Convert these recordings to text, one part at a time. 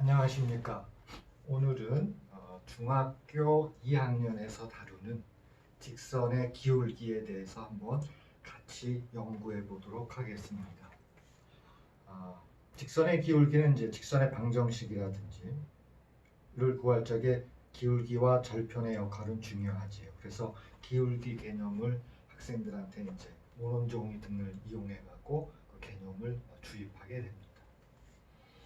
안녕하십니까. 오늘은 중학교 2학년에서 다루는 직선의 기울기에 대해서 한번 같이 연구해 보도록 하겠습니다. 직선의 기울기는 이제 직선의 방정식이라든지를 구할 적에 기울기와 절편의 역할은 중요하지요. 그래서 기울기 개념을 학생들한테 이제 원원종이 등을 이용해 갖고 그 개념을 주입하게 됩니다.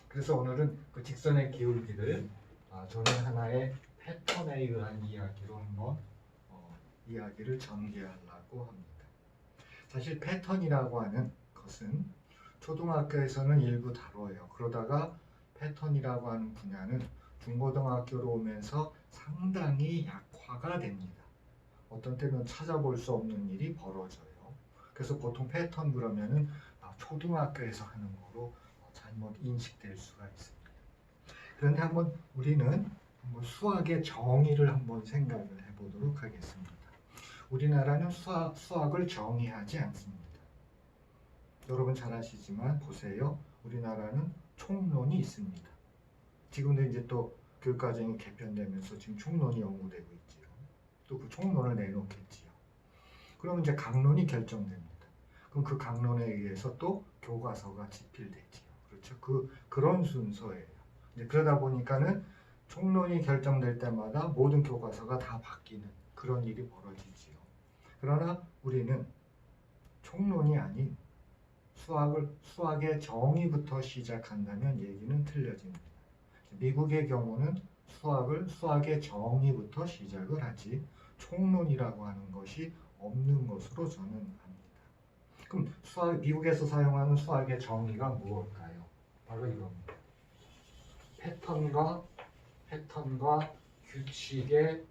그래서 오늘은 그 직선의 기울기를 저는 하나의 패턴에 의한 이야기로 한번 이야기를 전개하려고 합니다. 사실 패턴이라고 하는 것은 초등학교에서는 일부 다뤄요. 그러다가 패턴이라고 하는 분야는 중고등학교로 오면서 상당히 약화가 됩니다. 어떤 때는 찾아볼 수 없는 일이 벌어져요. 그래서 보통 패턴 그러면은 초등학교에서 하는 거로 잘못 인식될 수가 있습니다. 그런데 우리는 수학의 정의를 한번 생각을 해보도록 하겠습니다. 우리나라는 수학을 정의하지 않습니다. 여러분 잘 아시지만 보세요. 우리나라는 총론이 있습니다. 지금도 이제 또 교육과정이 개편되면서 지금 총론이 연구되고 있지요. 또 그 총론을 내놓겠지요. 그러면 이제 강론이 결정됩니다. 그럼 그 강론에 의해서 또 교과서가 집필되지요. 그렇죠? 그런 순서예요. 이제 그러다 보니까는 총론이 결정될 때마다 모든 교과서가 다 바뀌는 그런 일이 벌어지지요. 그러나 우리는 총론이 아닌 수학의 정의부터 시작한다면 얘기는 틀려집니다. 미국의 경우는 수학의 정의부터 시작을 하지 총론이라고 하는 것이 없는 것으로 저는 압니다. 그럼 미국에서 사용하는 수학의 정의가 무엇일까요? 바로 이겁니다. 패턴과 규칙의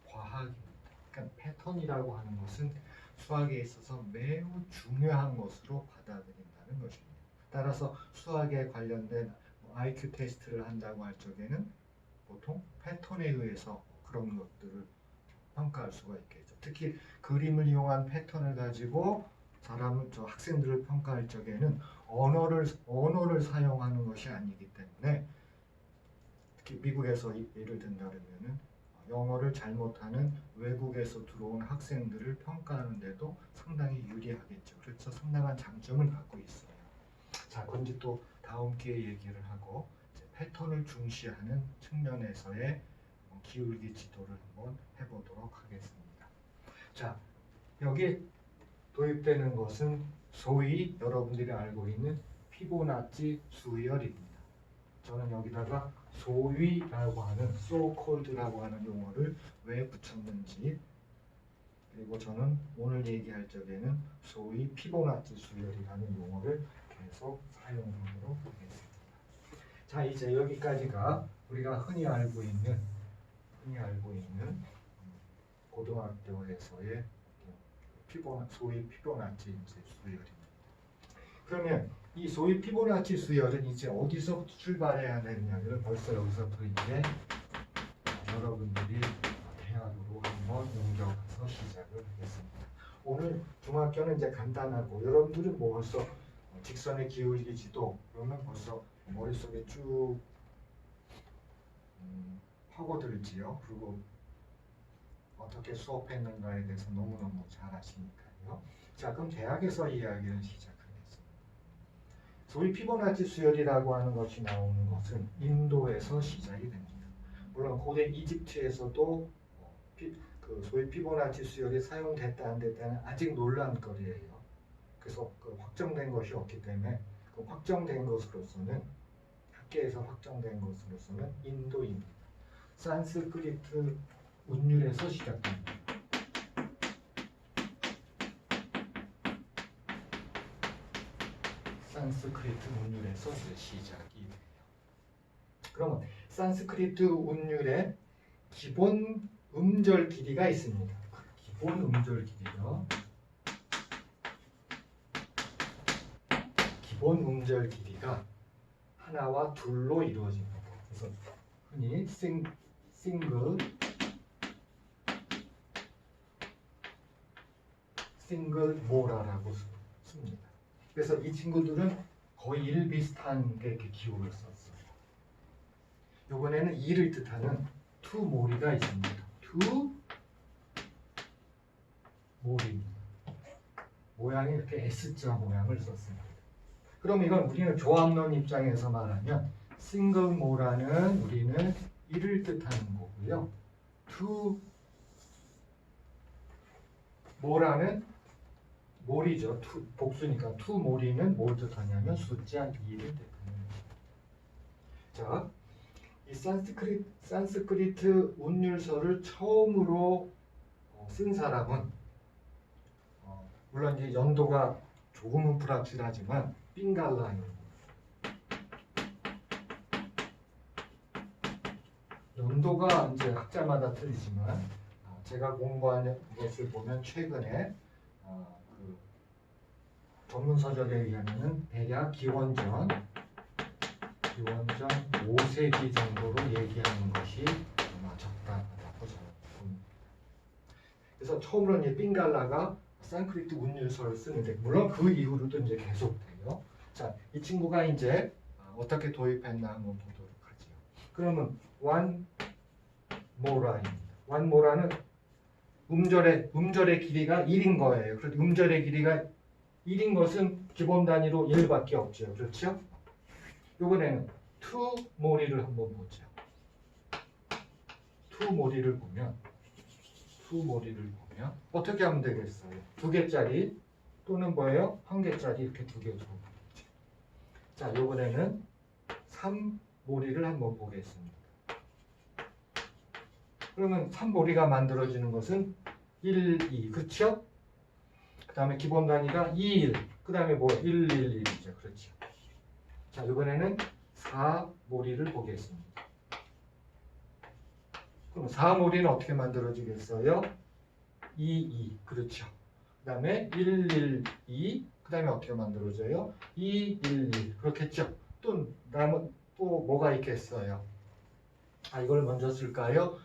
과학입니다. 그러니까 패턴이라고 하는 것은 수학에 있어서 매우 중요한 것으로 받아들인다는 것입니다. 따라서 수학에 관련된 IQ 테스트를 한다고 할 적에는 보통 패턴에 의해서 그런 것들을 평가할 수가 있겠죠. 특히 그림을 이용한 패턴을 가지고 학생들을 평가할 적에는 언어를 사용하는 것이 아니기 때문에 특히 미국에서 예를 든다면은 영어를 잘못하는 외국에서 들어온 학생들을 평가하는데도 상당히 유리하겠죠. 그래서 상당한 장점을 갖고 있어요. 자, 그럼 이제 또 다음 기회에 얘기를 하고 패턴을 중시하는 측면에서의 기울기 지도를 한번 해보도록 하겠습니다. 자, 여기 도입되는 것은 소위 여러분들이 알고 있는 피보나치 수열입니다. 저는 여기다가 소위라고 하는 so-called라고 하는 용어를 왜 붙였는지, 그리고 저는 오늘 얘기할 적에는 소위 피보나치 수열이라는 용어를 계속 사용하도록 하겠습니다. 자, 이제 여기까지가 우리가 흔히 알고 있는 고등학교에서의 소위 피보나치 수열입니다. 그러면 이 소위 피보나치 수열은 이제 어디서부터 출발해야 되느냐를 벌써 여기서부터 이제 여러분들이 대학으로 한번 옮겨가서 시작을 하겠습니다. 오늘 중학교는 이제 간단하고 여러분들은 벌써 직선의 기울기 지도 그러면 벌써 머릿속에 쭉 파고들지요. 그리고 어떻게 수업했는가에 대해서 너무너무 잘 아시니까요. 자, 그럼 대학에서 이야기를 시작하겠습니다. 소위 피보나치 수열이라고 하는 것이 나오는 것은 인도에서 시작이 됩니다. 물론 고대 이집트에서도 소위 피보나치 수열이 사용됐다 안 됐다는 아직 논란거리예요. 그래서 확정된 것이 없기 때문에 확정된 것으로서는 학계에서 확정된 것으로서는 인도입니다. 산스크리트 운율에서 시작됩니다. 산스크리트 운율에서 시작이 돼요. 그러면 산스크리트 운율의 기본 음절 길이가 있습니다. 기본 음절 길이요. 기본 음절 길이가 하나와 둘로 이루어집니다. 그래서 흔히 싱글 모라라고 씁니다. 그래서 이 친구들은 거의 일비슷한 게 이렇게 기호를 썼어요. 이번에는 2를 뜻하는 투모리가 있습니다. 투모리. 모양이 이렇게 S자 모양을 썼습니다. 그럼 이건 우리는 조합론 입장에서 말하면 싱글모라는 우리는 1을 뜻하는 거고요. 투모라는 몰이죠. 복수니까 투몰이는 뭘 뜻하냐면 숫자 2를 뜻하는 것입니다. 자, 이 산스크리트 운율서를 처음으로 쓴 사람은 물론 이제 연도가 조금은 불확실하지만 빙갈라입니다. 연도가 이제 학자마다 틀리지만 제가 공부한 것을 보면 최근에 그 전문 서적에 의하면은 대략 기원전 5세기 정도로 얘기하는 것이 아마 적당하다고 저는 봅니다. 그래서 처음으로 이제 빙갈라가 산스크리트 운율서를 쓰는데 물론 그 이후로도 이제 계속돼요. 자, 이 친구가 이제 어떻게 도입했나 한번 보도록 하죠. 그러면 완모라입니다. 완모라는 음절의 길이가 1인 거예요. 그래서 음절의 길이가 1인 것은 기본 단위로 1밖에 없죠. 그렇죠? 이번에는 투모리를 한번 보죠. 투모리를 보면 어떻게 하면 되겠어요? 2개짜리 또는 뭐예요? 1개짜리 이렇게 2개 줘. 자, 이번에는 3모리를 한번 보겠습니다. 그러면 3모리가 만들어지는 것은 1, 2, 그렇죠? 그 다음에 기본 단위가 2, 1, 그 다음에 뭐 1, 1, 1이죠. 그렇죠? 자, 이번에는 4모리를 보겠습니다. 그럼 4모리는 어떻게 만들어지겠어요? 2, 2, 그렇죠. 그 다음에 1, 1, 2, 그 다음에 어떻게 만들어져요? 2, 1, 1, 그렇겠죠. 또 뭐가 있겠어요? 이걸 먼저 쓸까요?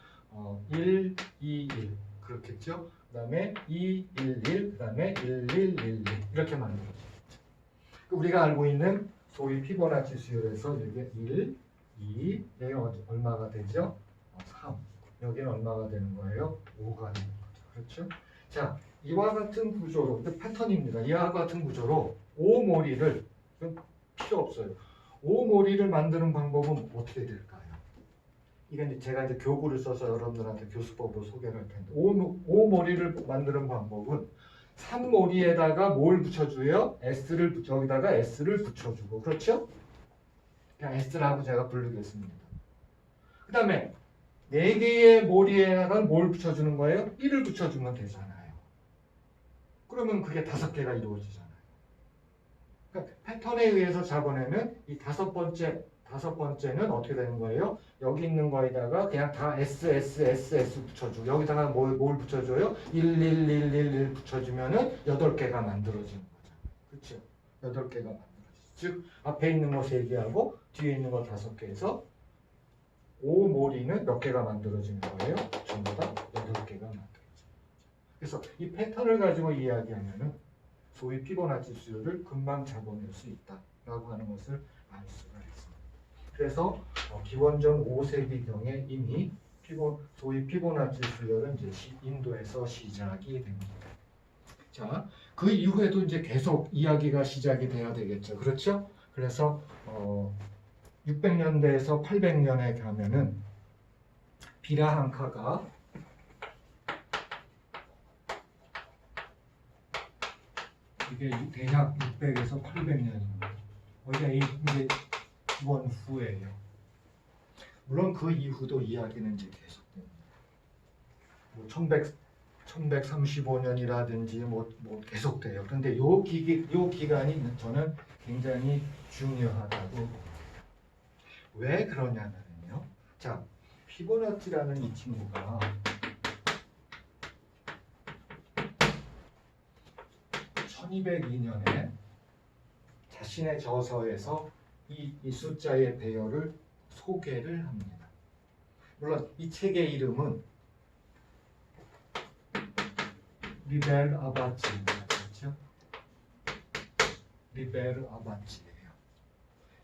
1, 2, 1, 그렇겠죠. 그 다음에 2, 1, 1, 그 다음에 1, 1, 1, 1 이렇게 만들어지겠죠. 우리가 알고 있는 소위 피보나치 수열에서 이게 1, 2, 여기 얼마가 되죠? 3. 여기는 얼마가 되는 거예요? 5가 되는 거죠. 그렇죠? 자, 이와 같은 구조로, 패턴입니다. 이와 같은 구조로 5모리를, 필요 없어요. 5모리를 만드는 방법은 어떻게 될까요? 이건 제가 이제 교구를 써서 여러분들한테 교수법으로 소개를 할 텐데, 5모리를 만드는 방법은 3모리에다가 뭘 붙여줘요? 여기다가 S를 붙여주고, 그렇죠? 그냥 S라고 제가 부르겠습니다. 그 다음에 4개의 모리에다가 뭘 붙여주는 거예요? 1을 붙여주면 되잖아요. 그러면 그게 5개가 이루어지잖아요. 그러니까 패턴에 의해서 잡아내면 이 다섯 번째는 어떻게 되는 거예요? 여기 있는 거에다가 그냥 다 S 붙여주고 여기다가 뭘 붙여줘요? 1, 1, 1, 1, 1 붙여주면은 8개가 만들어지는 거죠. 그렇죠? 8개가 만들어지죠. 즉 앞에 있는 거 3개하고 뒤에 있는 거 5개에서 5모리는 몇 개가 만들어지는 거예요? 전부 다 8개가 만들어지는 거죠. 그래서 이 패턴을 가지고 이야기하면은 소위 피보나치 수열을 금방 잡아낼 수 있다라고 하는 것을 알 수가 있습니다. 그래서 기원전 5세기경에 이미 소위 피보나치 수열은 이제 인도에서 시작이 됩니다. 자, 그 이후에도 이제 계속 이야기가 시작이 돼야 되겠죠. 그렇죠? 그래서 600년대에서 800년에 가면은 비라항카가 이게 대략 600에서 800년입니다. 이게 이제 기원 후예요. 물론 그 이후도 이야기는 이제 계속됩니다. 뭐 1135년이라든지 뭐 계속돼요. 그런데 요 기간이 저는 굉장히 중요하다고 봅니다. 왜 그러냐면요. 자, 피보나치라는 이 친구가 1202년에 자신의 저서에서 이 숫자의 배열을 소개를 합니다. 물론 이 책의 이름은 리벨 아바치입니다. 그렇죠? 리벨 아바치예요.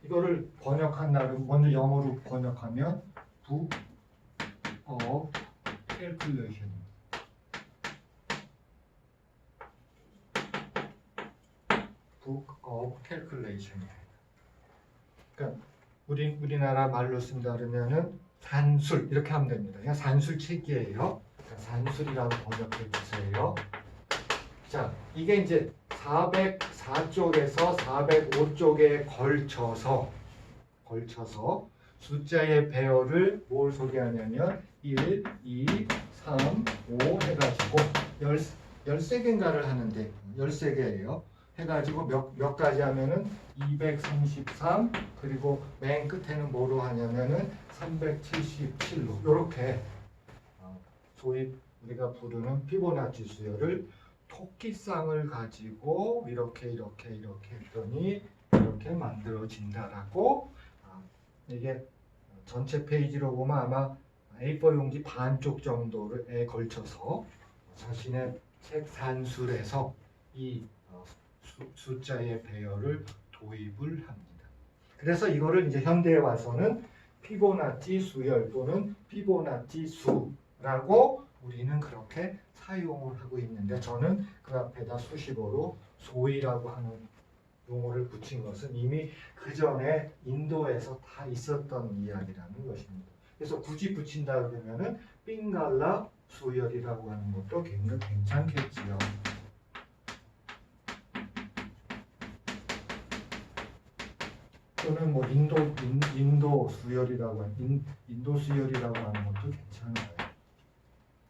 이거를 번역한다면 먼저 영어로 번역하면 book of calculation. book of calculation. 그러니까 우리나라 말로 쓴다 그러면은 산술 이렇게 하면 됩니다. 그냥 산술 책이에요. 그러니까 산술이라고 번역해 주세요. 자, 이게 이제 404쪽에서 405쪽에 걸쳐서 숫자의 배열을 뭘 소개하냐면 1, 2, 3, 5 해가지고 13개인가를 하는데 13개예요. 해가지고 몇 가지 하면은 233 그리고 맨 끝에는 뭐로 하냐면은 377로 이렇게 소위 우리가 부르는 피보나치 수열을 토끼쌍을 가지고 이렇게 했더니 이렇게 만들어진다라고 이게 전체 페이지로 보면 아마 A4 용지 반쪽 정도에 걸쳐서 자신의 책 산술에서 이 숫자의 배열을 도입을 합니다. 그래서 이거를 이제 현대에 와서는 피보나치 수열 또는 피보나치 수라고 우리는 그렇게 사용을 하고 있는데 저는 그 앞에다 수식어로 소위라고 하는 용어를 붙인 것은 이미 그 전에 인도에서 다 있었던 이야기라는 것입니다. 그래서 굳이 붙인다 그러면은 삥갈라 수열이라고 하는 것도 굉장히 괜찮겠지요. 또는 뭐 인도 수열이라고 하는 것도 괜찮아요.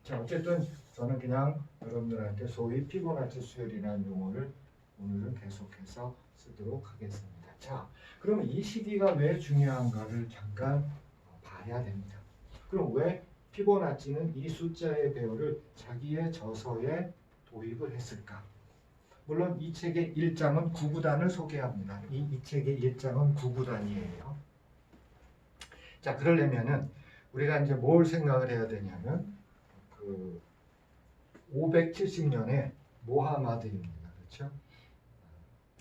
자, 어쨌든 저는 그냥 여러분들한테 소위 피보나치 수열이라는 용어를 오늘은 계속해서 쓰도록 하겠습니다. 자, 그러면 이 시기가 왜 중요한가를 잠깐 봐야 됩니다. 그럼 왜 피보나치는 이 숫자의 배열을 자기의 저서에 도입을 했을까? 물론 이 책의 1장은 9구단을 소개합니다. 이 책의 1장은 9구단이에요. 자, 그러려면은 우리가 이제 뭘 생각을 해야 되냐면 그 570년에 모하마드입니다. 그렇죠?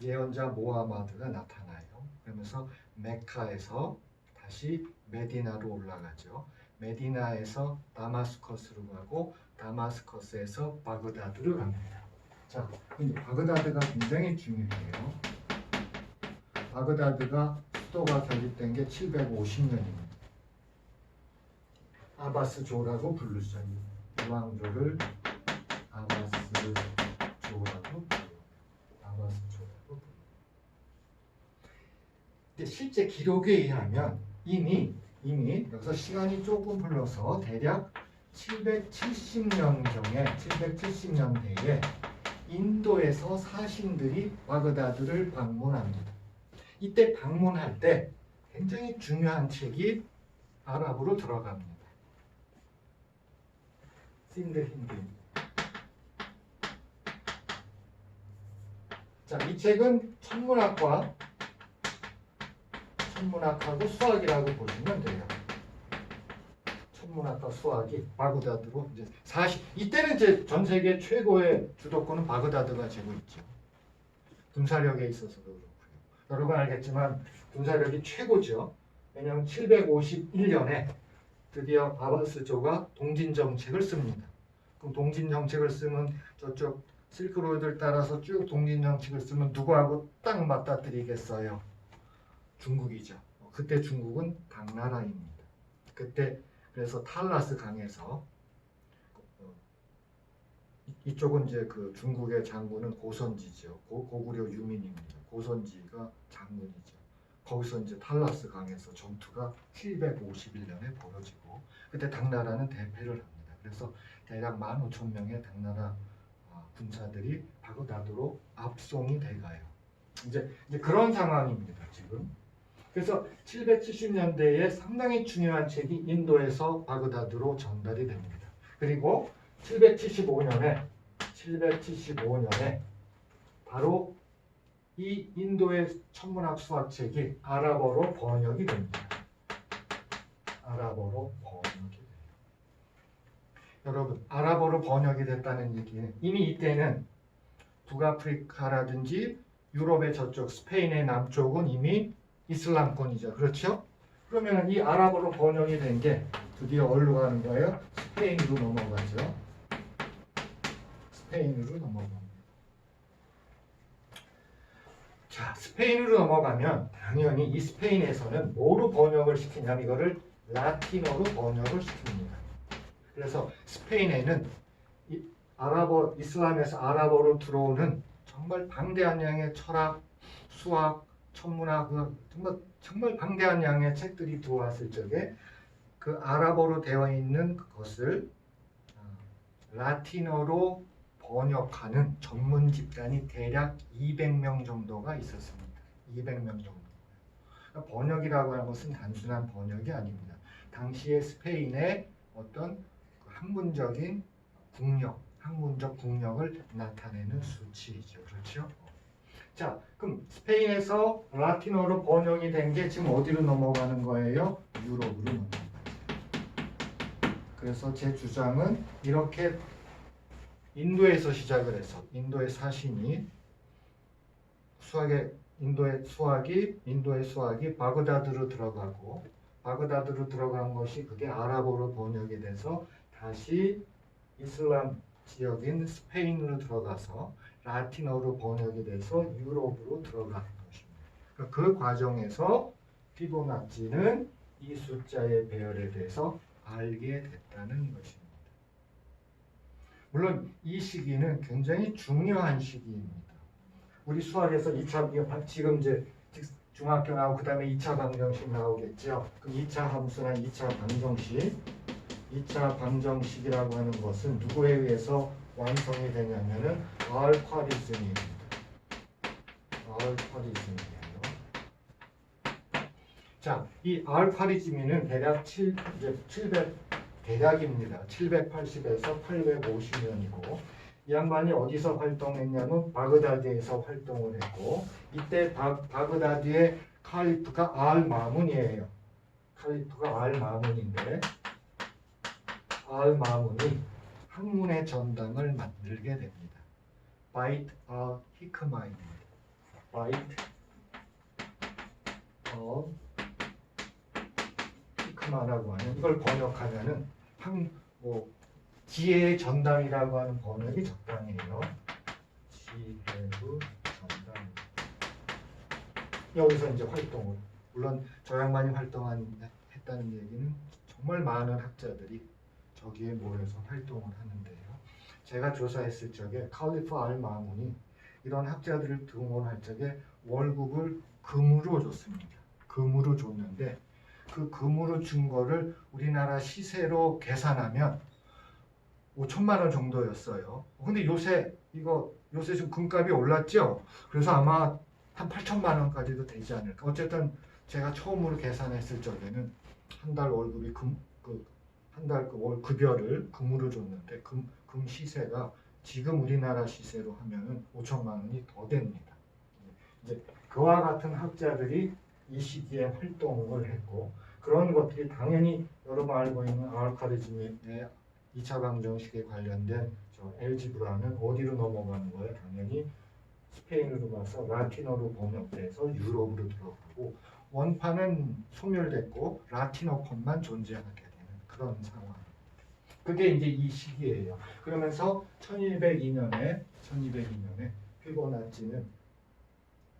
예언자 모하마드가 나타나요. 그러면서 메카에서 다시 메디나로 올라가죠. 메디나에서 다마스커스로 가고 다마스커스에서 바그다드로 갑니다. 자, 바그다드가 굉장히 중요해요. 바그다드가 수도가 결립된 게 750년입니다. 아바스 조라고 부르죠. 왕조를 아바스 조라고 불러요. 근데 실제 기록에 의하면 이미 여기서 시간이 조금 흘러서 대략 770년대에 인도에서 사신들이 바그다드를 방문합니다. 이때 방문할 때 굉장히 중요한 책이 아랍어로 들어갑니다. 신드 힌드. 자, 이 책은 천문학하고 수학이라고 보시면 돼요. 천문학과 수학이 바그다드로 이제 이때는 이제 전 세계 최고의 주도권은 바그다드가 쥐고 있죠. 군사력에 있어서도 그렇고요. 여러분 알겠지만 군사력이 최고죠. 왜냐하면 751년에 드디어 아바스조가 동진 정책을 씁니다. 그럼 동진 정책을 쓰면 저쪽 실크로드를 따라서 쭉 동진 정책을 쓰면 누구하고 딱 맞닥뜨리겠어요? 중국이죠. 그때 중국은 당나라입니다. 그때 그래서 탈라스 강에서 이쪽은 이제 그 중국의 장군은 고선지죠. 고구려 유민입니다. 고선지가 장군이죠. 거기서 이제 탈라스 강에서 전투가 751년에 벌어지고 그때 당나라는 대패를 합니다. 그래서 대략 15,000명의 당나라 군사들이 바그다드로 압송이 돼가요. 이제 그런 상황입니다. 지금. 그래서 770년대에 상당히 중요한 책이 인도에서 바그다드로 전달이 됩니다. 그리고 775년에 바로 이 인도의 천문학 수학책이 아랍어로 번역이 됩니다. 아랍어로 번역이 돼요. 여러분, 아랍어로 번역이 됐다는 얘기는 이미 이때는 북아프리카라든지 유럽의 저쪽 스페인의 남쪽은 이미 이슬람권이죠. 그렇죠? 그러면 이 아랍어로 번역이 된 게 드디어 어디로 가는 거예요? 스페인으로 넘어가죠. 스페인으로 넘어갑니다. 자, 스페인으로 넘어가면 당연히 이 스페인에서는 뭐로 번역을 시키냐면 이거를 라틴어로 번역을 시킵니다. 그래서 스페인에는 이 아랍어, 이슬람에서 아랍어로 들어오는 정말 방대한 양의 철학, 수학, 천문학, 정말 방대한 양의 책들이 들어왔을 적에 그 아랍어로 되어 있는 그것을 라틴어로 번역하는 전문 집단이 대략 200명 정도가 있었습니다. 200명 정도. 그러니까 번역이라고 하는 것은 단순한 번역이 아닙니다. 당시의 스페인의 어떤 학문적인 국력, 학문적 국력을 나타내는 수치이죠. 그렇죠? 자, 그럼 스페인에서 라틴어로 번역이 된 게 지금 어디로 넘어가는 거예요? 유럽으로 넘어가요. 그래서 제 주장은 이렇게 인도에서 시작을 해서 인도의 사신이 인도의 수학이 바그다드로 들어가고 바그다드로 들어간 것이 그게 아랍어로 번역이 돼서 다시 이슬람 지역인 스페인으로 들어가서 라틴어로 번역이 돼서 유럽으로 들어가는 것입니다. 그 과정에서 피보나치는 이 숫자의 배열에 대해서 알게 됐다는 것입니다. 물론 이 시기는 굉장히 중요한 시기입니다. 우리 수학에서 2차 지금 이제 중학교 나오고 그 다음에 2차 방정식 나오겠죠. 그 2차 함수나 2차 방정식 2차 방정식이라고 하는 것은 누구에 의해서 완성이 되냐면은 알파리즘입니다. 알파리즘이에요. 자, 이 알파리즘이는 대략 700대략입니다. 780에서 850년이고 이 양반이 어디서 활동했냐면 바그다드에서 활동을 했고 이때 바그다드의 칼리프가 알마문이에요. 칼리프가 알마문인데 알마문이 학문의 전당을 만들게 됩니다. 바이트 히크마입니다. 바이트 히크마라고 하는 이걸 번역하면은 지혜의 전당이라고 하는 번역이 적당해요. 지혜의 전당. 여기서 이제 활동을 물론 저 양반이 했다는 얘기는 정말 많은 학자들이 저기에 모여서 활동을 하는데요. 제가 조사했을 적에 칼리프 알마문이 이런 학자들을 등원할 적에 월급을 금으로 줬습니다. 금으로 줬는데 그 금으로 준 거를 우리나라 시세로 계산하면 5천만 원 정도였어요. 근데 요새 지금 금값이 올랐죠? 그래서 아마 한 8천만 원까지도 되지 않을까. 어쨌든 제가 처음으로 계산했을 적에는 한 달 월급이 한 달 월 급여를 금으로 줬는데 금 시세가 지금 우리나라 시세로 하면은 5천만 원이 더 됩니다. 이제 그와 같은 학자들이 이 시기에 활동을 했고 그런 것들이 당연히 여러분 알고 있는 알카리즘의 2차 방정식에 관련된 엘지브라는 어디로 넘어가는 거예요? 당연히 스페인으로 가서 라틴어로 번역돼서 유럽으로 들어가고 원판은 소멸됐고 라틴어권만 존재하게 되는 그런 상황. 그게 이제 이 시기예요. 그러면서 1202년에 피보나치는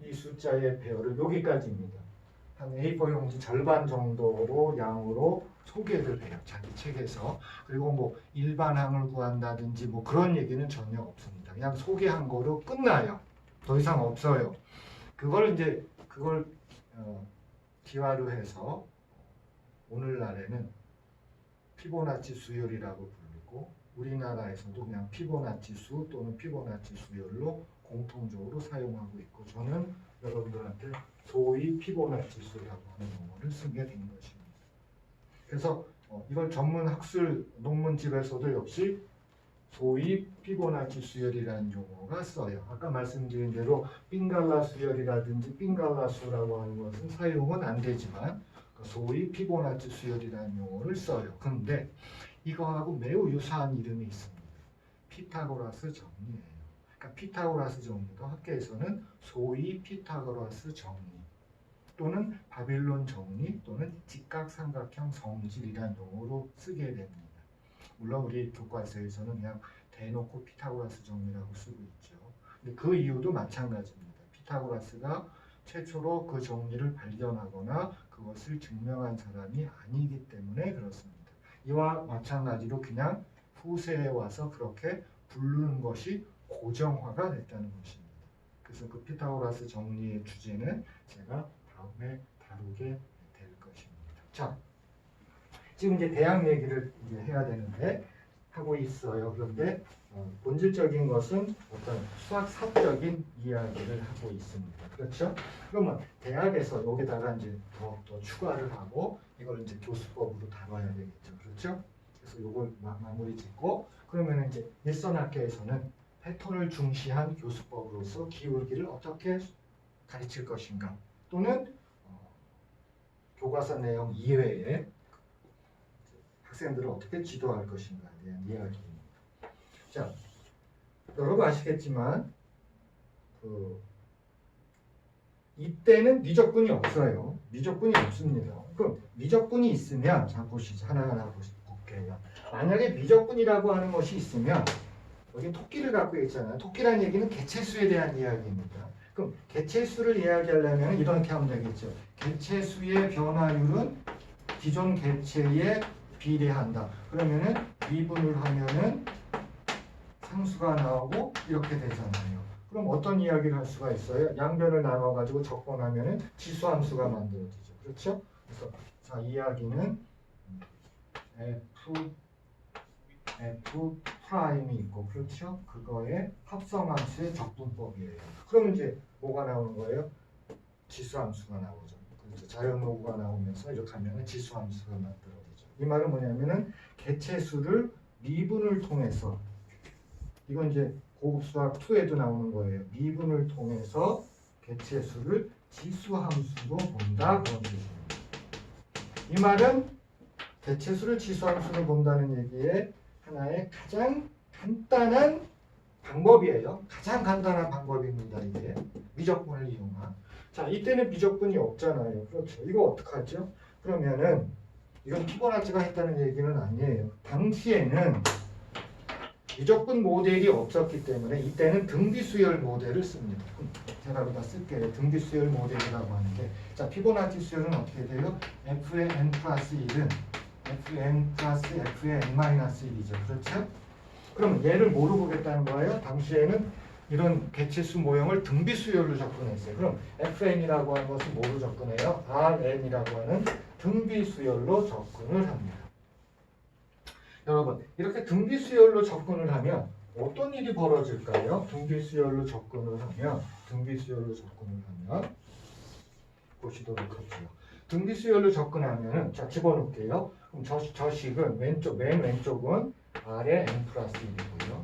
이 숫자의 배열을 여기까지입니다. 한 A4 용지 절반 정도로 양으로 소개를 해요. 자기 책에서. 그리고 뭐 일반항을 구한다든지 뭐 그런 얘기는 전혀 없습니다. 그냥 소개한 거로 끝나요. 더 이상 없어요. 그걸 기화로 해서 오늘날에는 피보나치 수열이라고 부르고 우리나라에서도 그냥 피보나치 수 또는 피보나치 수열로 공통적으로 사용하고 있고 저는 여러분들한테 소위 피보나치 수라고 하는 용어를 쓰게 된 것입니다. 그래서 이걸 전문 학술 논문집에서도 역시 소위 피보나치 수열이라는 용어가 써요. 아까 말씀드린 대로 빙갈라 수열이라든지 빙갈라 수라고 하는 것은 사용은 안 되지만 소위 피보나치 수열이라는 용어를 써요. 그런데 이거하고 매우 유사한 이름이 있습니다. 피타고라스 정리예요. 그러니까 피타고라스 정리도 학계에서는 소위 피타고라스 정리. 또는 바빌론 정리 또는 직각삼각형 성질이란 용어로 쓰게 됩니다. 물론 우리 교과서에서는 그냥 대놓고 피타고라스 정리라고 쓰고 있죠. 근데 그 이유도 마찬가지입니다. 피타고라스가 최초로 그 정리를 발견하거나 그것을 증명한 사람이 아니기 때문에 그렇습니다. 이와 마찬가지로 그냥 후세에 와서 그렇게 부르는 것이 고정화가 됐다는 것입니다. 그래서 그 피타고라스 정리의 주제는 제가 다음에 다루게 될 것입니다. 자, 지금 이제 대학 얘기를 이제 해야 되는데 하고 있어요. 그런데 본질적인 것은 어떤 수학사적인 이야기를 하고 있습니다. 그렇죠? 그러면 대학에서 여기다가 이제 더 추가를 하고 이걸 이제 교수법으로 다뤄야 되겠죠. 그렇죠? 그래서 이걸 마무리 짓고 그러면 이제 일선학교에서는 패턴을 중시한 교수법으로서 기울기를 어떻게 가르칠 것인가 또는 교과서 내용 이외에 학생들을 어떻게 지도할 것인가에 대한 이야기입니다. 자, 여러분 아시겠지만 이때는 미적분이 없어요. 미적분이 없습니다. 그럼 미적분이 있으면 자 보시죠. 하나하나 볼게요. 만약에 미적분이라고 하는 것이 있으면 여기 토끼를 갖고 있잖아요. 토끼라는 얘기는 개체수에 대한 이야기입니다. 그럼 개체수를 이야기하려면 이렇게 하면 되겠죠. 개체수의 변화율은 기존 개체에 비례한다. 그러면은 미분을 하면은 상수가 나오고 이렇게 되잖아요. 그럼 어떤 이야기를 할 수가 있어요? 양변을 나눠가지고 적분하면은 지수함수가 만들어지죠. 그렇죠? 그래서 자 이야기는 f 프라임이 있고 그렇죠? 그거의 합성함수의 적분법이에요. 그러면 이제 뭐가 나오는 거예요? 지수함수가 나오죠. 그렇죠? 자연로구가 나오면서 이렇게 하면은 지수함수가 만들어지죠. 이 말은 뭐냐면은 개체수를 미분을 통해서 이건 이제 고급 수학 2에도 나오는 거예요. 미분을 통해서 개체수를 지수함수로 본다 그런 뜻입니다. 이 말은 개체수를 지수함수로 본다는 얘기의 하나의 가장 간단한 방법이에요. 가장 간단한 방법입니다. 이게 미적분을 이용한. 자, 이때는 미적분이 없잖아요. 그렇죠. 이거 어떡하죠? 그러면은 이건 피보나치가 했다는 얘기는 아니에요. 당시에는 미적분 모델이 없었기 때문에 이때는 등비수열 모델을 씁니다. 제가 여기다 쓸게요. 등비수열 모델이라고 하는 게. 자, 피보나치 수열은 어떻게 돼요? f의 n 플러스 1은 fn 플러스 f의 n-1이죠. 그렇죠? 그럼 얘를 뭐로 보겠다는 거예요? 당시에는 이런 개체수 모형을 등비수열로 접근했어요. 그럼 fn이라고 하는 것을 뭐로 접근해요? rn이라고 하는 등비수열로 접근을 합니다. 여러분, 이렇게 등비수열로 접근을 하면 어떤 일이 벌어질까요? 등비수열로 접근을 하면 보시도록 하죠. 등비수열로 접근하면 자 집어넣을게요. 그럼 저 식은 맨 왼쪽은 r의 n 플러스 1이고요.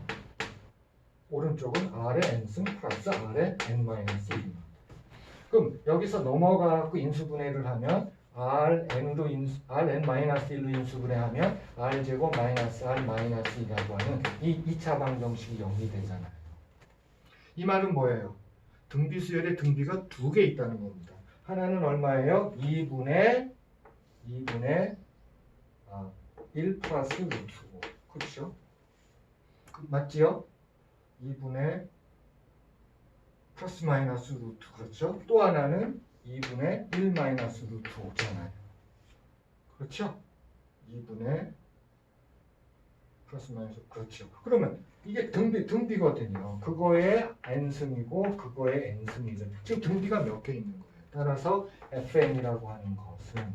오른쪽은 r의 n승 플러스 r의 n-1입니다. 그럼 여기서 넘어가고 인수분해를 하면 rn으로 rn-1로 인수분해하면 r제곱 마이너스 r-1이라고 하는 이 2차 방정식이 정리되잖아요. 이 말은 뭐예요? 등비수열의 등비가 두 개 있다는 겁니다. 하나는 얼마예요? 2분의 1 플러스 루트고 그렇죠? 맞지요? 2분의 플러스 마이너스 루트 그렇죠? 또 하나는 2분의 1 마이너스 루트 5잖아요. 그렇죠? 2분의 플러스 마이너스 그렇죠. 그러면 이게 등비거든요. 그거의 n승이고 그거의 n승이죠. 지금 등비가 몇 개 있는 거예요. 따라서 fn이라고 하는 것은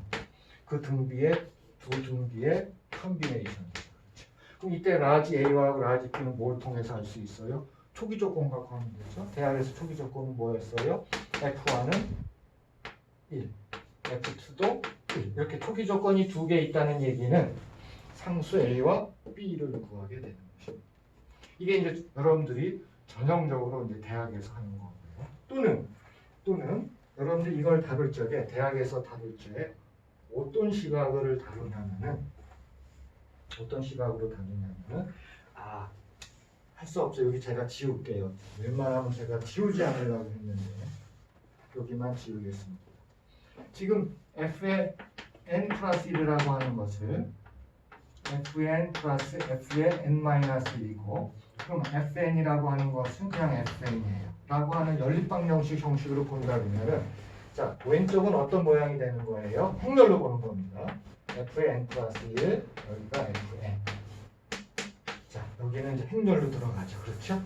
그 등비의 두 등비의 컨비네이션이죠. 그렇죠. 그럼 이때 라지 A와 라지 B는 뭘 통해서 할 수 있어요? 초기 조건 갖고 하면 되죠. 대학에서 초기 조건은 뭐였어요? F1은 1, F2도 1. 이렇게 초기 조건이 두 개 있다는 얘기는 상수 A와 B를 구하게 되는 것입니다. 이게 이제 여러분들이 전형적으로 이제 대학에서 하는 거고요. 또는 여러분들이 이걸 다룰 적에 대학에서 다룰 적에 어떤 시각으로 다루냐면은 할 수 없죠. 여기 제가 지울게요. 웬만하면 제가 지우지 않으려고 했는데 여기만 지우겠습니다. 지금 f의 n 플러스 1이라고 하는 것을 fn 플러스 f의 n-1이고 그럼 fn이라고 하는 것은 그냥 fn이에요. 라고 하는 연립방정식 형식으로 본다 그러면은 자, 왼쪽은 어떤 모양이 되는 거예요? 행렬로 보는 겁니다. fn 플러스 1, 여기가 fn. 자, 여기는 이제 행렬로 들어가죠. 그렇죠?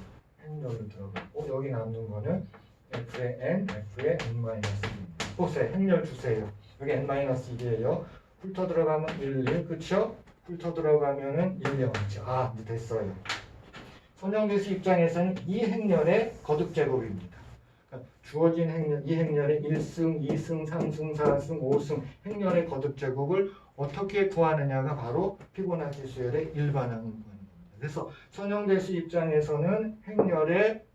행렬로 들어가고 여기 남는 거는 f의 n, f의 n-1입니다. 보세요. 행렬 주세요. 여기 n-1이에요. 훑어 들어가면 1, 1, 그쵸? 훑어 들어가면은 1, 0이죠. 아, 이제 됐어요. 선형대수 입장에서는 이 행렬의 거듭제곱입니다. 그러니까 주어진 행렬, 이 행렬의 1승, 2승, 3승, 4승, 5승 행렬의 거듭제곱을 어떻게 구하느냐가 바로 피보나치 수열의 일반항을 구하는 겁니다. 그래서 선형대수 입장에서는 행렬의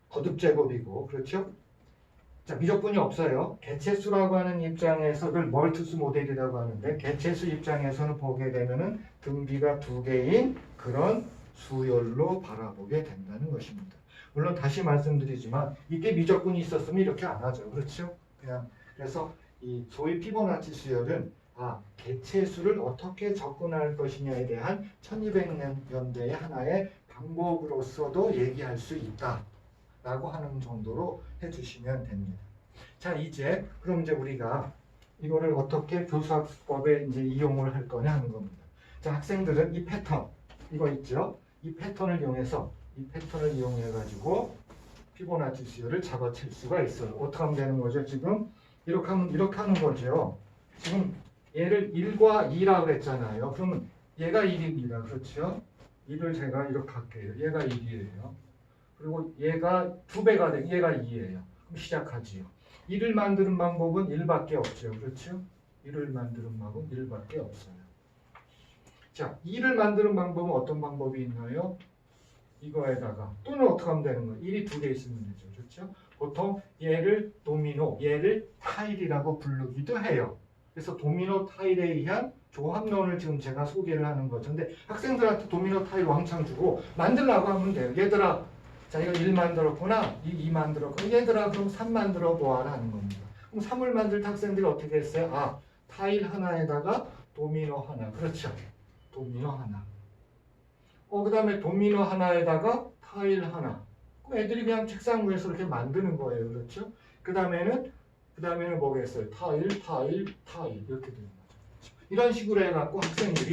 거듭제곱이고, 그렇죠? 자, 미적분이 없어요. 개체수라고 하는 입장에서를 멀티수 모델이라고 하는데 개체수 입장에서는 보게 되면은 등비가 두 개인 그런 수열로 바라보게 된다는 것입니다. 물론 다시 말씀드리지만 이때 미적분이 있었으면 이렇게 안 하죠. 그렇죠? 그냥 그래서 이 소위 피보나치 수열은 개체수를 어떻게 접근할 것이냐에 대한 1200년대의 하나의 방법으로서도 얘기할 수 있다. 라고 하는 정도로 해주시면 됩니다. 자, 그럼 이제 우리가 이거를 어떻게 교수학습법에 이제 이용을 할 거냐 하는 겁니다. 자, 학생들은 이 패턴, 이거 있죠? 이 패턴을 이용해 가지고 피보나치 수열을 잡아칠 수가 있어요. 어떻게 하면 되는 거죠? 지금 이렇게 하는 거죠. 지금 얘를 1과 2라고 그랬잖아요. 그러면 얘가 1입니다. 그렇죠? 1을 제가 이렇게 할게요. 얘가 1이에요. 그리고 얘가 2배가 돼. 얘가 2예요. 그럼 시작하지요. 1을 만드는 방법은 1밖에 없죠. 그렇죠? 1을 만드는 방법은 1밖에 없어요. 자, 2를 만드는 방법은 어떤 방법이 있나요? 이거에다가 또는 어떻게 하면 되는 거예요? 1이 2개 있으면 되죠. 그렇죠? 보통 얘를 도미노, 얘를 타일이라고 부르기도 해요. 그래서 도미노 타일에 의한 조합론을 지금 제가 소개를 하는 거죠. 근데 학생들한테 도미노 타일 왕창 주고 만들라고 하면 돼요. 얘들아, 자, 이거 1 만들었구나. 2 만들었구나. 얘들아, 그럼 3 만들어 보아라 하는 겁니다. 그럼 3을 만들 때 학생들이 어떻게 했어요? 타일 하나에다가 도미노 하나. 그렇죠. 도미노 하나. 그 다음에 도미노 하나에다가 타일 하나. 그럼 애들이 그냥 책상 위에서 이렇게 만드는 거예요. 그렇죠? 그 다음에는 뭐겠어요? 타일 이렇게 되는 거죠. 이런 식으로 해갖고 학생들이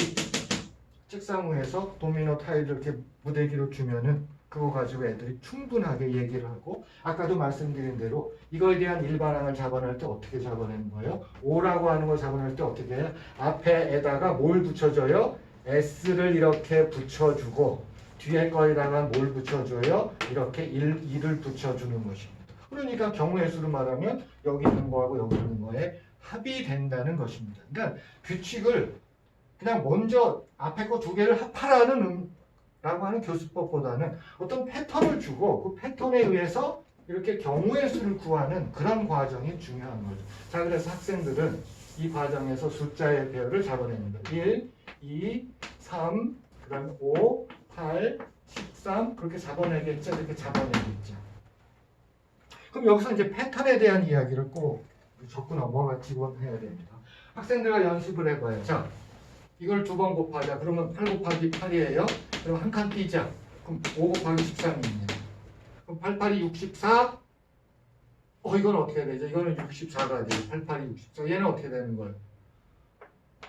책상 위에서 도미노 타일을 이렇게 무대기로 주면은 그거 가지고 애들이 충분하게 얘기를 하고 아까도 말씀드린 대로 이거에 대한 일반항을 잡아낼 때 어떻게 잡아내는 거예요? 5라고 하는 걸 잡아낼 때 어떻게 해요? 앞에다가 뭘 붙여줘요? S를 이렇게 붙여주고 뒤에 거에다가 뭘 붙여줘요? 이렇게 1을 붙여주는 것입니다. 그러니까 경우의 수를 말하면 여기 있는 거하고 여기 있는 거에 합이 된다는 것입니다. 그러니까 규칙을 그냥 먼저 앞에 거 두 개를 합하라는 라고 하는 교수법보다는 어떤 패턴을 주고 그 패턴에 의해서 이렇게 경우의 수를 구하는 그런 과정이 중요한 거죠. 자, 그래서 학생들은 이 과정에서 숫자의 배열을 잡아냅니다. 1, 2, 3, 그 다음에 5, 8, 13 그렇게 잡아내겠죠. 이렇게 잡아내겠죠. 그럼 여기서 이제 패턴에 대한 이야기를 꼭 적고 넘어가지고 해야 됩니다. 학생들과 연습을 해봐요. 자, 이걸 2번 곱하자. 그러면 8 곱하기 8이에요. 그럼 한 칸 띄자. 그럼 5 곱하기 13입니다. 그럼 8, 8이 64. 이건 어떻게 되죠? 이거는 64가 돼요. 8, 8이 64. 얘는 어떻게 되는 거예요?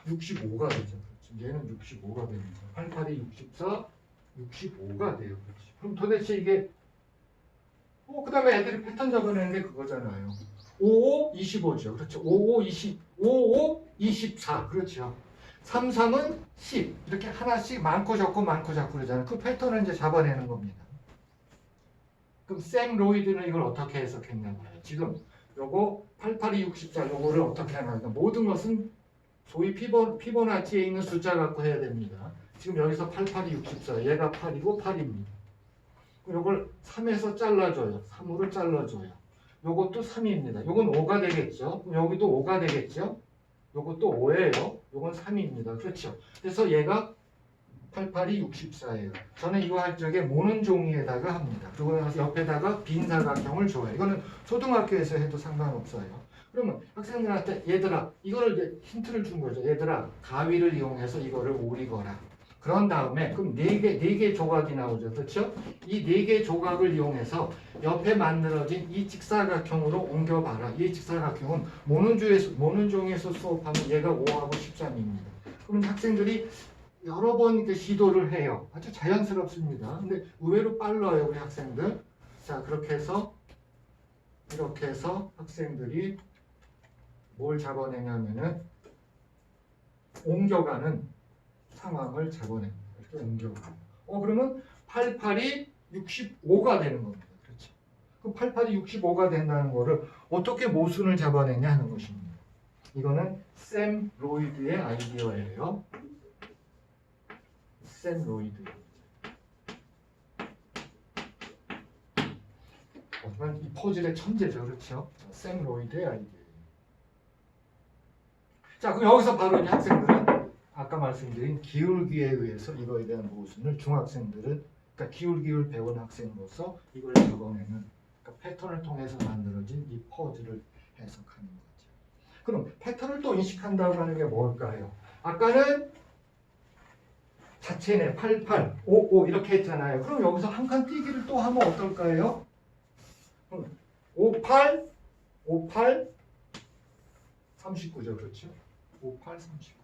65가 되죠. 그렇죠. 얘는 65가 되는 거예요. 8, 8이 64, 65가 돼요. 그렇죠. 그럼 도대체 이게 그 다음에 애들이 패턴 적어내는 게 그거잖아요. 55, 25죠. 그렇죠. 55, 24. 그렇죠. 33은 10. 이렇게 하나씩 많고 적고 그러잖아요. 그 패턴을 이제 잡아내는 겁니다. 그럼 샘 로이드는 이걸 어떻게 해석했냐고요. 지금 요거 88이 64 요거를 어떻게 하냐. 모든 것은 소위 피보나치에 있는 숫자 갖고 해야 됩니다. 지금 여기서 88이 64. 얘가 8이고 8입니다. 요걸 3에서 잘라줘요. 3으로 잘라줘요. 요것도 3입니다. 요건 5가 되겠죠. 여기도 5가 되겠죠. 요것도 5예요. 요건 3입니다. 그렇죠. 그래서 얘가 88이 64예요. 저는 이거 할 적에 모는 종이에다가 합니다. 그리고 나서 옆에다가 빈 사각형을 줘요. 이거는 초등학교에서 해도 상관없어요. 그러면 학생들한테 얘들아 이거를 이제 힌트를 준 거죠. 얘들아 가위를 이용해서 이거를 오리거라. 그런 다음에 그럼 네 개 조각이 나오죠. 그렇죠? 이 네 개 조각을 이용해서 옆에 만들어진 이 직사각형으로 옮겨봐라. 이 직사각형은 모눈종에서 수업하면 얘가 5하고 13입니다. 그럼 학생들이 여러 번 이렇게 시도를 해요. 아주 자연스럽습니다. 근데 의외로 빨라요, 우리 학생들. 자, 그렇게 해서 이렇게 해서 학생들이 뭘 잡아내냐면은 옮겨가는 상황을 잡아냅니다. 이렇게 옮겨가요. 그러면 88이 65가 되는 겁니다. 그렇죠? 그럼 88이 65가 된다는 거를 어떻게 모순을 잡아내냐 하는 것입니다. 이거는 샘 로이드의 아이디어예요. 샘 로이드. 하지만 이 퍼즐의 천재죠. 그렇죠? 샘 로이드의 아이디어. 자, 그럼 여기서 바로 이제 학생들은 아까 말씀드린 기울기에 의해서 이거에 대한 모순을 중학생들은 그러니까 기울기를 배운 학생으로서 이걸 적어내는 그러니까 패턴을 통해서 만들어진 이 퍼즐을 해석하는 거죠. 그럼 패턴을 또 인식한다고 하는 게 뭘까요? 아까는 자체네 88, 55 이렇게 했잖아요. 그럼 여기서 한 칸 띄기를 또 하면 어떨까요? 58, 58, 39죠. 그렇죠? 58, 39죠.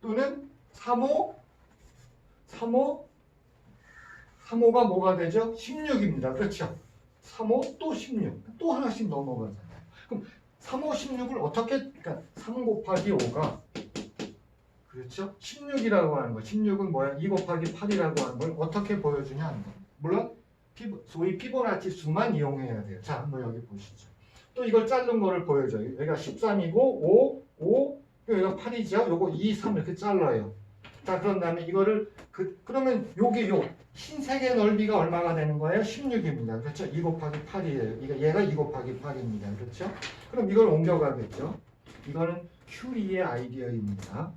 또는 35, 35, 35가 뭐가 되죠? 16입니다. 그렇죠? 35, 또 16. 또 하나씩 넘어가잖아요. 그럼 35, 16을 어떻게, 그러니까 3 곱하기 5가 그렇죠? 16이라고 하는 거. 16은 뭐야? 2 곱하기 8이라고 하는 걸 어떻게 보여주냐 하는 거. 물론 소위 피보나치 수만 이용해야 돼요. 자, 한번 여기 보시죠. 또 이걸 자른 거를 보여줘요. 여기가 13이고 5, 5, 여기가 8이죠. 요거 2, 3 이렇게 잘라요. 자, 그런 다음에 이거를 그러면 요게 요 흰색의 넓이가 얼마가 되는 거예요? 16입니다. 그렇죠? 2 곱하기 8이에요. 얘가 2 곱하기 8입니다. 그렇죠? 그럼 이걸 옮겨가겠죠. 이거는 큐리의 아이디어입니다.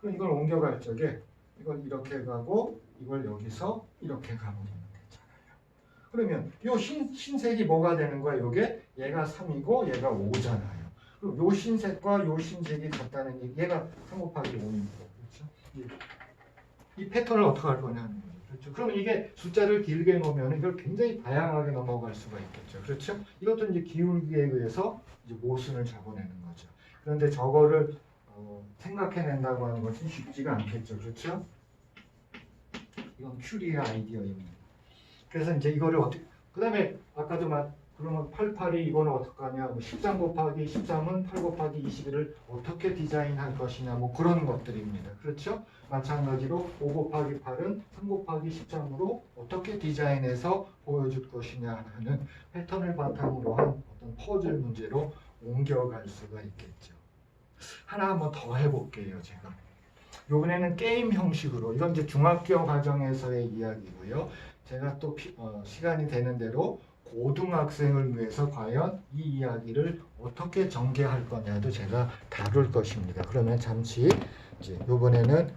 그럼 이걸 옮겨갈 적에 이걸 이렇게 가고 이걸 여기서 이렇게 가버리면 되잖아요. 그러면 요 흰색이 뭐가 되는 거예요? 요게 얘가 3이고 얘가 5잖아요. 그럼 요 흰색과 요 흰색이 같다는 얘기, 얘가 3 곱하기 5입니다. 그렇죠? 이 패턴을 어떻게 할 거냐는 거죠. 그렇죠? 그러면 이게 숫자를 길게 놓으면 이걸 굉장히 다양하게 넘어갈 수가 있겠죠. 그렇죠? 이것도 이제 기울기에 의해서 이제 모순을 잡아내는 거죠. 그런데 저거를 생각해낸다고 하는 것은 쉽지가 않겠죠. 그렇죠? 이건 큐리의 아이디어입니다. 그래서 이제 이거를 어떻게, 그 다음에 아까도 그러면 88이 이거는 어떡하냐, 뭐 13 곱하기 13은 8 곱하기 21을 어떻게 디자인할 것이냐, 뭐 그런 것들입니다. 그렇죠? 마찬가지로 5 곱하기 8은 3 곱하기 13으로 어떻게 디자인해서 보여줄 것이냐 하는 패턴을 바탕으로 한 어떤 퍼즐 문제로 옮겨갈 수가 있겠죠. 하나 한번 더 해볼게요, 제가. 이번에는 게임 형식으로, 이건 이제 중학교 과정에서의 이야기고요. 제가 또 시간이 되는 대로 고등학생을 위해서 과연 이 이야기를 어떻게 전개할 거냐도 제가 다룰 것입니다. 그러면 잠시 이제 이번에는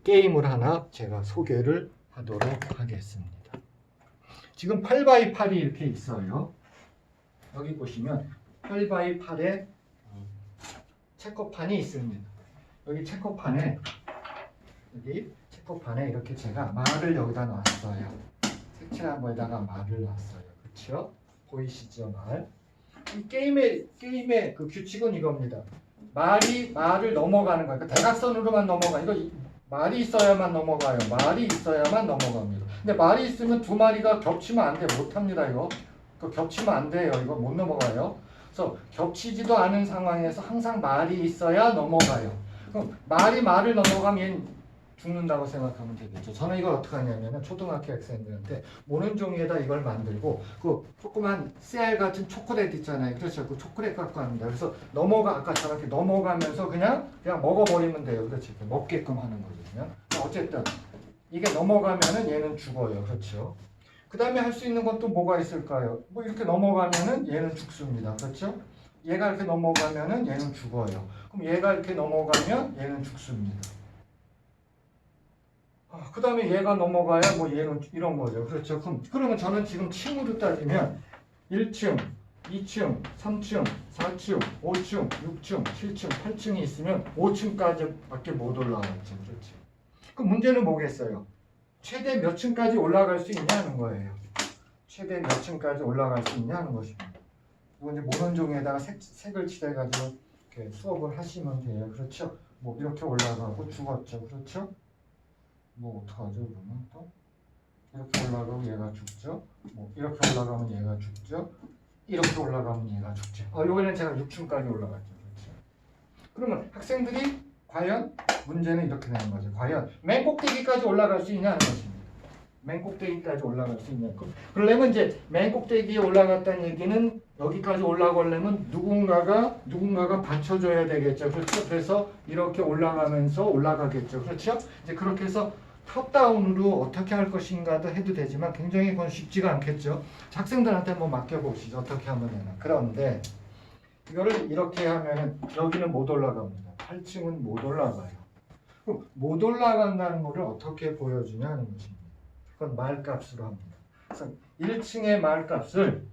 게임을 하나 제가 소개를 하도록 하겠습니다. 지금 8x8이 이렇게 있어요. 여기 보시면 8x8에 체커판이 있습니다. 여기 체커판에 이렇게 제가 말을 여기다 놨어요. 색칠한 거에다가 말을 놨어요. 그렇죠? 보이시죠, 말? 이 게임의 그 규칙은 이겁니다. 말을 넘어가는 거예요. 그러니까 대각선으로만 넘어가. 이거 말이 있어야만 넘어가요. 말이 있어야만 넘어갑니다. 근데 말이 있으면 두 마리가 겹치면 안 돼. 못 합니다, 이거. 겹치면 안 돼요. 이거 못 넘어가요. 그래서 겹치지도 않은 상황에서 항상 말이 있어야 넘어가요. 그럼 말을 넘어가면 얘는 죽는다고 생각하면 되겠죠. 저는 이걸 어떻게 하냐면 초등학교 학생들한테 모는 종이에다 이걸 만들고 그 조그만 쌀 같은 초콜릿 있잖아요. 그렇죠. 그 초콜릿 갖고 합니다. 그래서 아까 저렇게 넘어가면서 그냥 먹어버리면 돼요. 그렇죠. 먹게끔 하는 거거든요. 어쨌든 이게 넘어가면은 얘는 죽어요. 그렇죠. 그 다음에 할 수 있는 것도 뭐가 있을까요? 뭐 이렇게 넘어가면은 얘는 죽습니다. 그렇죠? 얘가 이렇게 넘어가면은 얘는 죽어요. 그럼 얘가 이렇게 넘어가면 얘는 죽습니다. 그 다음에 얘가 넘어가야 뭐 얘는 이런 거죠. 그렇죠. 그러면 저는 지금 층으로 따지면 1층, 2층, 3층, 4층, 5층, 6층, 7층, 8층이 있으면 5층까지밖에 못 올라가겠죠. 그렇지. 그 문제는 뭐겠어요? 최대 몇 층까지 올라갈 수 있냐는 거예요. 최대 몇 층까지 올라갈 수 있냐는 것입니다. 이거 이제 모론종이에다가 색을 칠해가지고 이렇게 수업을 하시면 돼요. 그렇죠? 뭐 이렇게 올라가고 죽었죠. 그렇죠? 뭐 어떡하죠? 그러면 또 이렇게 올라가면 얘가 죽죠. 뭐 이렇게 올라가면 얘가 죽죠. 이렇게 올라가면 얘가 죽죠. 요번엔 제가 6층까지 올라갔죠. 그렇죠? 그러면 학생들이 과연 문제는 이렇게 되는 거죠. 과연 맨 꼭대기까지 올라갈 수 있냐는 것입니다. 맨 꼭대기까지 올라갈 수 있냐. 그러려면 이제 맨 꼭대기에 올라갔다는 얘기는 여기까지 올라가려면 누군가가 받쳐줘야 되겠죠. 그렇죠? 그래서 이렇게 올라가면서 올라가겠죠. 그렇죠? 이제 그렇게 해서 탑다운으로 어떻게 할 것인가도 해도 되지만 굉장히 그건 쉽지가 않겠죠. 학생들한테 한번 맡겨보시죠. 어떻게 하면 되나. 그런데 이거를 이렇게 하면은 여기는 못 올라갑니다. 8층은 못 올라가요. 그럼 못 올라간다는 것을 어떻게 보여주냐는 것입니다. 그건 말값으로 합니다. 그래서 1층의 말값을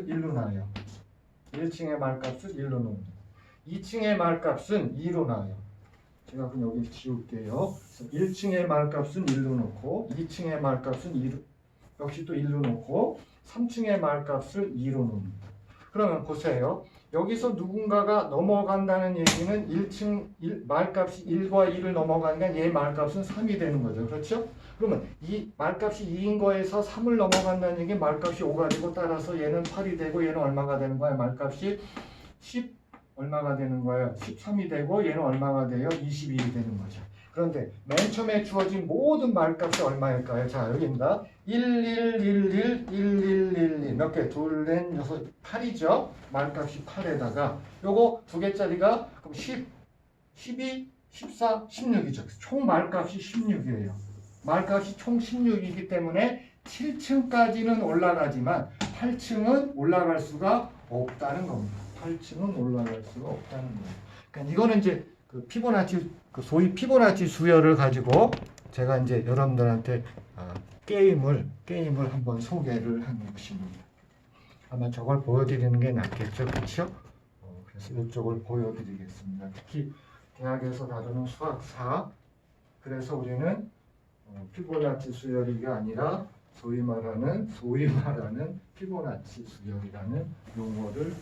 1로 놔요. 1층의 말값을 1로 놓습니다. 2층의 말값은 2로 놔요. 제가 그럼 여기 지울게요. 그래서 1층의 말값은 1로 놓고 2층의 말값은 2로, 역시 또 1로 놓고 3층의 말값을 2로 놓습니다. 그러면 보세요. 여기서 누군가가 넘어간다는 얘기는 1층 말값이 1과 2를 넘어가니까 얘 말값은 3이 되는 거죠. 그렇죠? 그러면 이 말값이 2인 거에서 3을 넘어간다는 얘기 말값이 5가 되고 따라서 얘는 8이 되고 얘는 얼마가 되는 거야? 말값이 10 얼마가 되는 거예요? 13이 되고 얘는 얼마가 돼요? 22이 되는 거죠. 그런데 맨 처음에 주어진 모든 말값이 얼마일까요? 자, 여기입니다. 11111111 몇 개? 둘, 넷, 여섯, 8이죠? 말값이 8에다가 요거 두 개짜리가 그럼 10, 12, 14, 16이죠. 총 말값이 16이에요. 말값이 총 16이기 때문에 7층까지는 올라가지만 8층은 올라갈 수가 없다는 겁니다. 8층은 올라갈 수가 없다는 거예요. 그러니까 이거는 이제 그 피보나치, 그 소위 피보나치 수열을 가지고 제가 이제 여러분들한테 게임을 한번 소개를 한 것입니다. 아마 저걸 보여드리는 게 낫겠죠, 그렇죠? 그래서 이쪽을 보여드리겠습니다. 특히 대학에서 다루는 수학 4. 그래서 우리는 피보나치 수열이가 아니라 소위 말하는 피보나치 수열이라는 용어를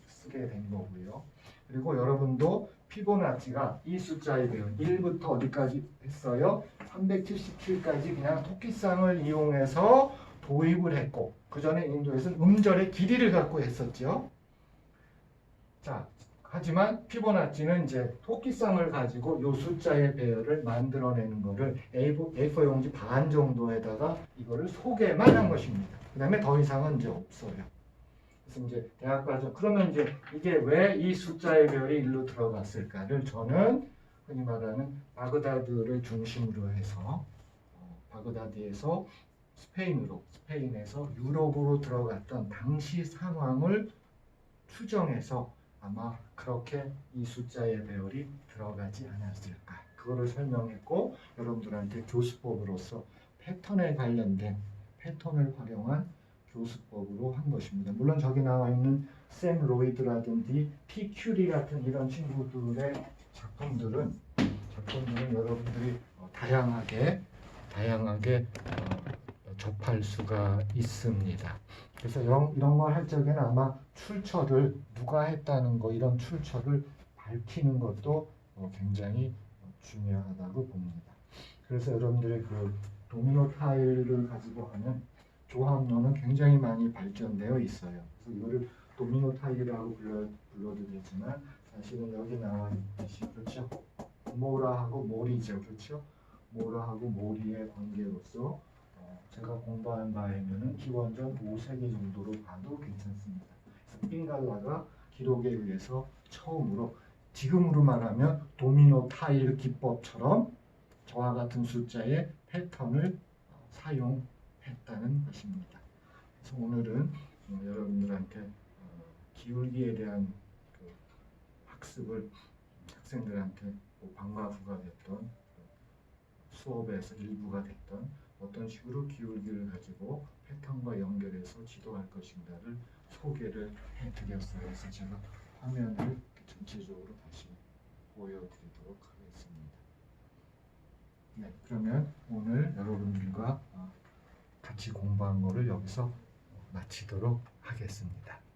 쓰게 된 거고요. 그리고 여러분도 피보나치가 이 숫자에 대한 1부터 어디까지 했어요? 377까지 그냥 토끼쌍을 이용해서 도입을 했고 그 전에 인도에서는 음절의 길이를 갖고 했었죠. 자, 하지만 피보나치는 이제 토끼쌍을 가지고 요 숫자의 배열을 만들어내는 거를 A4 용지 반 정도에다가 이거를 소개만 한 것입니다. 그 다음에 더 이상은 이제 없어요. 그래서 이제 대학 과정, 그러면 이제 이게 왜 이 숫자의 배열이 일로 들어갔을까를 저는 흔히 말하는 바그다드를 중심으로 해서 바그다드에서 스페인에서 유럽으로 들어갔던 당시 상황을 추정해서 아마 그렇게 이 숫자의 배열이 들어가지 않았을까. 그거를 설명했고 여러분들한테 교수법으로서 패턴에 관련된 패턴을 활용한 교수법으로 한 것입니다. 물론 저기 나와 있는 샘 로이드라든지 피 큐리 같은 이런 친구들의 작품들은 여러분들이 다양하게 접할 수가 있습니다. 그래서 이런 걸 할 적에는 아마 출처를 누가 했다는 거 이런 출처를 밝히는 것도 굉장히 중요하다고 봅니다. 그래서 여러분들의 그 도미노 타일을 가지고 하는 조합론은 굉장히 많이 발전되어 있어요. 그래서 이거를 도미노 타일이라고 불러도 되지만 사실은 여기 나와 있듯이 그렇죠. 모라하고 모리죠, 그렇죠. 모라하고 모리의 관계로서 제가 공부한 바에는 기원전 5세기 정도로 봐도 괜찮습니다. 빙갈라가 기록에 의해서 처음으로 지금으로 말하면 도미노 타일 기법처럼 저와 같은 숫자의 패턴을 사용했다는 것입니다. 그래서 오늘은 여러분들한테 기울기에 대한 그 학습을 학생들한테 방과후가 됐던 수업에서 일부가 됐던 어떤 식으로 기울기를 가지고 패턴과 연결해서 지도할 것인가를 소개를 해드렸어요. 그래서 제가 화면을 전체적으로 다시 보여드리도록 하겠습니다. 네, 그러면 오늘 여러분들과 같이 공부한 거를 여기서 마치도록 하겠습니다.